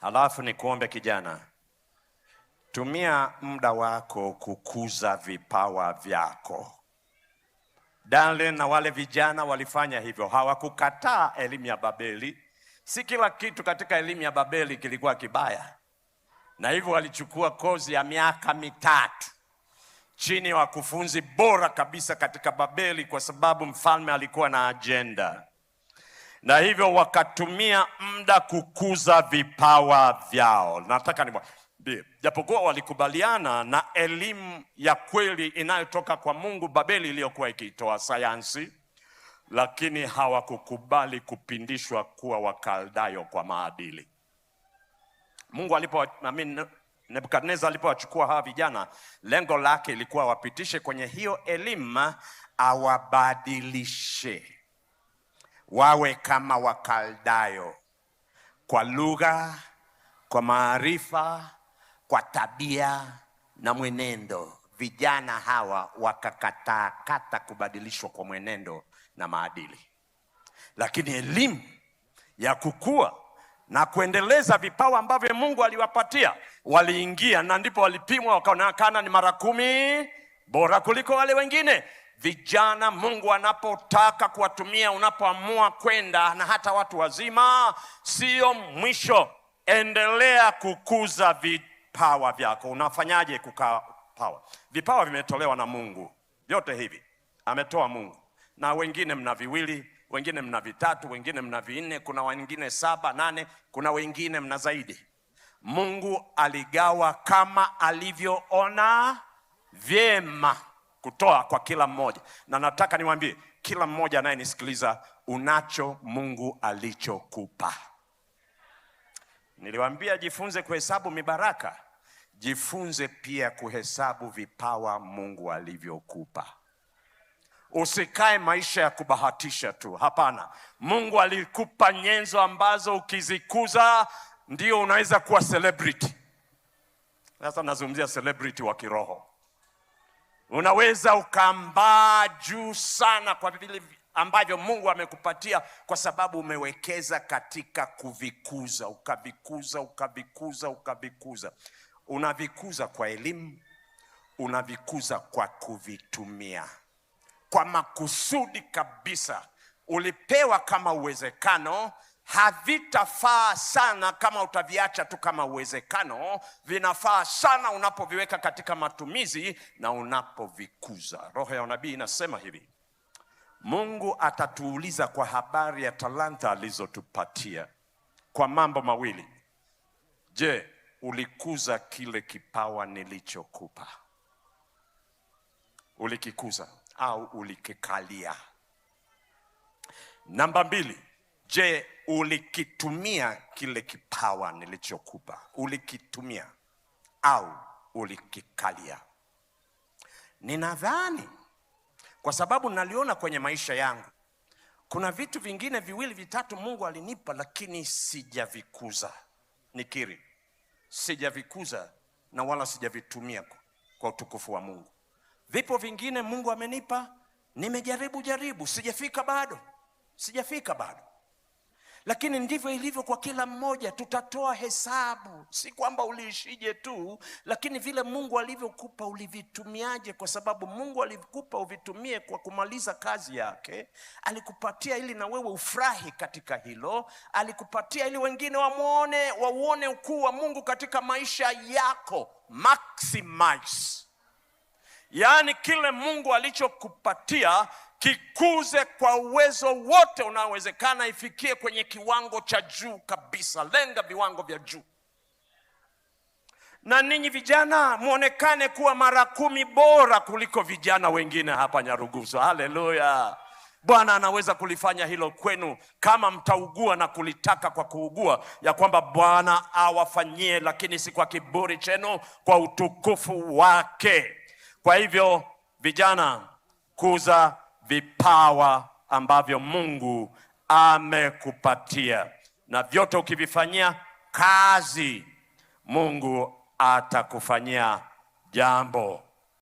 Halafu ni kuombe kijana, tumia muda wako kukuza vipawa vyako. Daniel na wale vijana walifanya hivyo, hawakukataa elimu ya Babeli. Si kila kitu katika elimu ya Babeli kilikuwa kibaya, na hivyo walichukua kozi ya miaka 3 chini ya wakufunzi bora kabisa katika Babeli, kwa sababu mfalme alikuwa na agenda, na hivyo wakatumia muda kukuza vipawa vyao. Nataka niwaambie, japokuwa walikubaliana na elimu ya kweli inayotoka kwa Mungu Babeli iliyokuwa ikitoa sayansi, lakini hawakukubali kupindishwa kuwa Wakaldayo kwa maadili. Mungu Nebukadneza alipowachukua hawa vijana, lengo lake ilikuwa wapitishe kwenye hiyo elimu, awabadilishe wawe kama Wakaldayo kwa lugha, kwa maarifa, kwa tabia na mwenendo. Vijana hawa wakakataa kubadilishwa kwa mwenendo na maadili, lakini elimu ya kukua na kuendeleza vipawa ambavyo Mungu aliwapatia, waliingia, na ndipo walipimwa wakaonekana ni mara 10 bora kuliko wale wengine. Vijana, Mungu anapotaka kuwatumia, unapoamua kwenda, na hata watu wazima, sio mwisho. Endelea kukuza vipawa vyako. Unafanyaje kukapawa? Vipawa vimetolewa na Mungu. Vyote hivi ametoa Mungu, na wengine mna 2, wengine mna 3, wengine mna 4, kuna wengine 7, 8, kuna wengine mna zaidi. Mungu aligawa kama alivyoona vyema kutoa kwa kila mmoja. Na nataka niwaambie kila mmoja anayenisikiliza, unacho Mungu alichokupa. Niliwaambia jifunze kuhesabu mibaraka, jifunze pia kuhesabu vipawa Mungu alivyokupa. Usikae maisha ya kubahatisha tu. Hapana, Mungu alikupa nyenzo ambazo ukizikuza ndio unaweza kuwa celebrity. Sasa nazungumzia celebrity wa kiroho. Unaweza ukambaa juu sana kwa vile ambavyo Mungu amekupatia, kwa sababu umewekeza katika kuvikuza, ukavikuza. Unavikuza kwa elimu, unavikuza kwa kuvitumia kwa makusudi kabisa. Ulipewa kama uwezekano, havitafaa sana kama utaviacha tu kama uwezekano. Vinafaa sana unapoviweka katika matumizi na unapovikuza. Roho ya unabii inasema hivi: Mungu atatuuliza kwa habari ya talanta alizotupatia kwa mambo mawili. Je, ulikuza kile kipawa nilichokupa? Ulikikuza au ulikikalia? Namba 2, je, ulikitumia kile kipawa nilichokupa? Ulikitumia au ulikikalia? Ninadhani kwa sababu naliona kwenye maisha yangu kuna vitu vingine 2, 3 Mungu alinipa, lakini sijavikuza. Nikiri, sijavikuza na wala sijavitumia kwa utukufu wa Mungu. Vipo vingine Mungu amenipa, nimejaribu, sijafika bado. Lakini ndivyo ilivyo kwa kila mmoja, tutatoa hesabu. Si kwamba uliishije tu, lakini vile Mungu alivyokupa ulivitumiaje? Kwa sababu Mungu alikupa uvitumie kwa kumaliza kazi yake. Alikupatia ili na wewe ufurahi katika hilo. Alikupatia ili wengine wauone ukuu wa Mungu katika maisha yako. Maximize. Yaani kile Mungu alichokupatia kikuze kwa uwezo wote unaowezekana, ifikie kwenye kiwango cha juu kabisa. Lenga viwango vya juu. Na ninyi vijana muonekane kuwa mara 10 bora kuliko vijana wengine hapa Nyarugusu. Haleluya. Bwana anaweza kulifanya hilo kwenu kama mtaugua na kulitaka kwa kuugua, ya kwamba Bwana awafanyie, lakini si kwa kiburi chenu, kwa utukufu wake. Kwa hivyo vijana, kuza vipawa ambavyo Mungu amekupatia, na vyote ukivifanyia kazi, Mungu atakufanyia jambo.